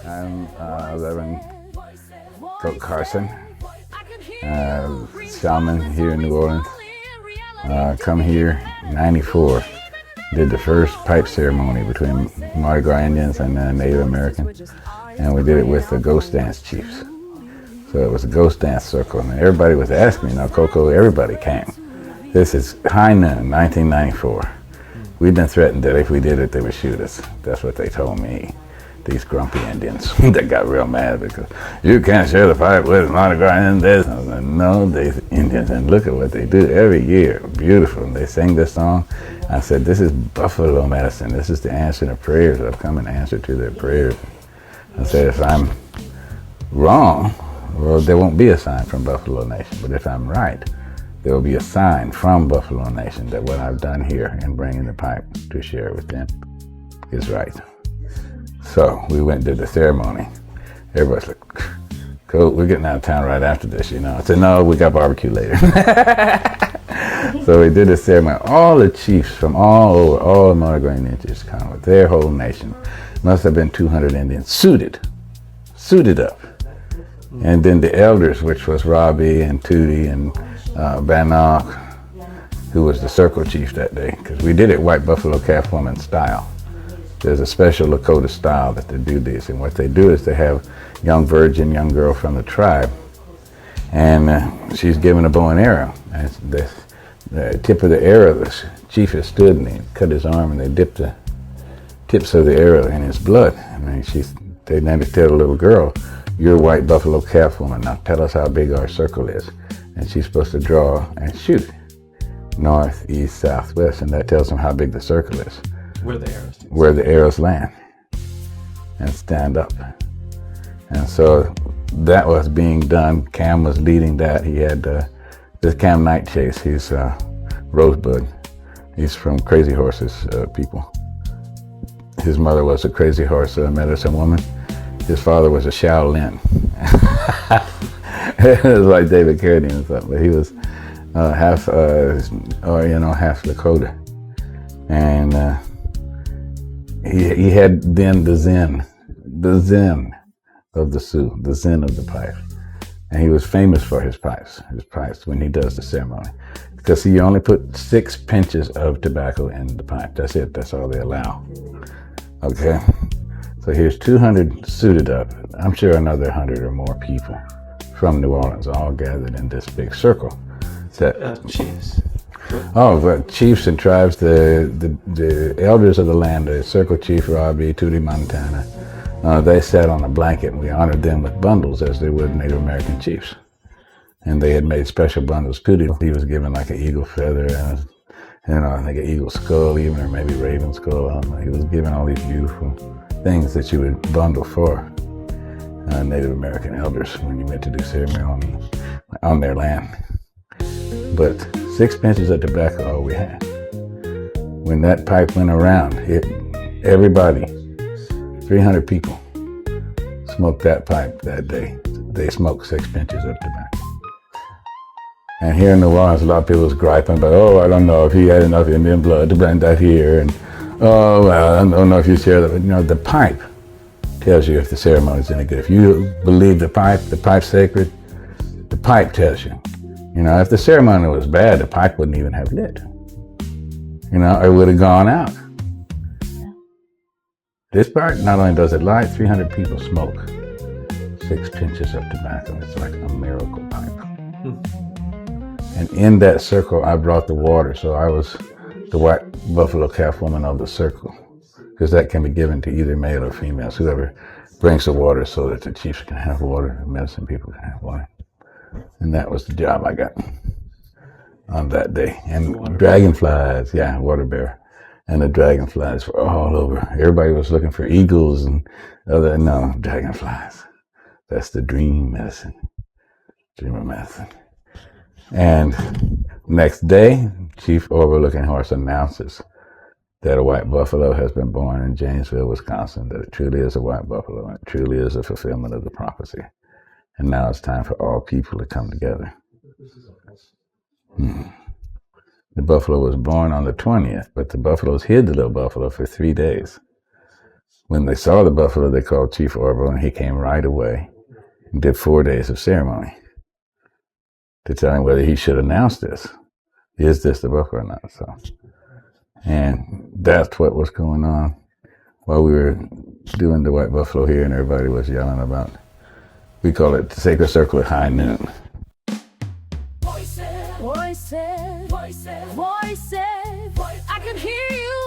I'm Reverend Coach Carson, shaman here in New Orleans. Come here in '94. Did the first pipe ceremony between Mardi Gras Indians and Native Americans, and we did it with the ghost dance chiefs. So it was a ghost dance circle, and everybody was asking me, now Coco, everybody came. This is high noon, 1994. We'd been threatened that if we did it, they would shoot us. That's what they told me. These grumpy Indians that got real mad because you can't share the pipe with Mardi Gras Indians. I was like, no, they're Indians, and look at what they do every year. Beautiful. And they sing this song. I said, this is buffalo medicine. This is the answer to prayers. I've come in answer to their prayers. I said, if I'm wrong, well, there won't be a sign from Buffalo Nation. But if I'm right, there will be a sign from Buffalo Nation that what I've done here in bringing the pipe to share with them is right. So we went and did the ceremony. Everybody's like, cool, we're getting out of town right after this, you know. I said, no, we got barbecue later. So we did the ceremony. All the chiefs from all over, all the Mardi Gras Indians come with their whole nation. Must have been 200 Indians suited up. And then the elders, which was Robbie and Tootie and Bannock, who was the circle chief that day, because we did it white buffalo calf woman style. There's a special Lakota style that they do this, and what they do is they have young virgin, young girl from the tribe, and she's given a bow and arrow, and the tip of the arrow, the chief has stood and they cut his arm and they dipped the tips of the arrow in his blood. And they then tell the little girl, you're a white buffalo calf woman, now tell us how big our circle is. And she's supposed to draw and shoot north, east, south, west, and that tells them how big the circle is. Where the arrows land and stand up. And so that was being done. Cam was leading that. He had this Cam Night Chase. He's Rosebud. He's from Crazy Horses people. His mother was a crazy horse medicine woman. His father was a Shaolin. It was like David Carradine or something, but he was half Lakota. And he had then the Zen of the Sioux, the Zen of the pipe. And he was famous for his pipes when he does the ceremony. Because he only put 6 pinches of tobacco in the pipe. That's it, that's all they allow. Okay? So here's 200 suited up. I'm sure another 100 or more people from New Orleans all gathered in this big circle. Chiefs. Oh, but chiefs and tribes, the elders of the land, the circle chief Robbie, Tootie Montana, they sat on a blanket and we honored them with bundles as they would Native American chiefs. And they had made special bundles. Tootie, he was given like an eagle feather and I think an eagle skull even, or maybe raven skull. I don't know. He was given all these beautiful things that you would bundle for Native American elders when you went to do ceremony on their land. But 6 pinches of tobacco, all we had. When that pipe went around, everybody, 300 people, smoked that pipe that day. They smoked 6 pinches of tobacco. And here in New Orleans, a lot of people was griping about, oh, I don't know if he had enough Indian blood to blend that here, and oh, well, I don't know if you share that. But, you know, the pipe tells you if the ceremony is any good. If you believe the pipe's sacred, the pipe tells you. You know, if the ceremony was bad, the pipe wouldn't even have lit. You know, it would have gone out. This part, not only does it light, 300 people smoke 6 pinches of tobacco. It's like a miracle pipe. And in that circle, I brought the water. So I was the white buffalo calf woman of the circle, because that can be given to either male or females, whoever brings the water so that the chiefs can have water, the medicine people can have water. And that was the job I got on that day. And dragonflies, water bear. And the dragonflies were all over. Everybody was looking for eagles and dragonflies. That's the dream medicine. Dreamer medicine. And next day, Chief Overlooking Horse announces that a white buffalo has been born in Janesville, Wisconsin, that it truly is a white buffalo, and it truly is a fulfillment of the prophecy. And now it's time for all people to come together. The buffalo was born on the 20th, but the buffaloes hid the little buffalo for 3 days. When they saw the buffalo, they called Chief Orville, and he came right away and did 4 days of ceremony to tell him whether he should announce this. Is this the buffalo or not? So, and that's what was going on while we were doing the white buffalo here, and everybody was yelling about, we call it the sacred circle at high noon. Voices, voices, voices, voices. I can hear you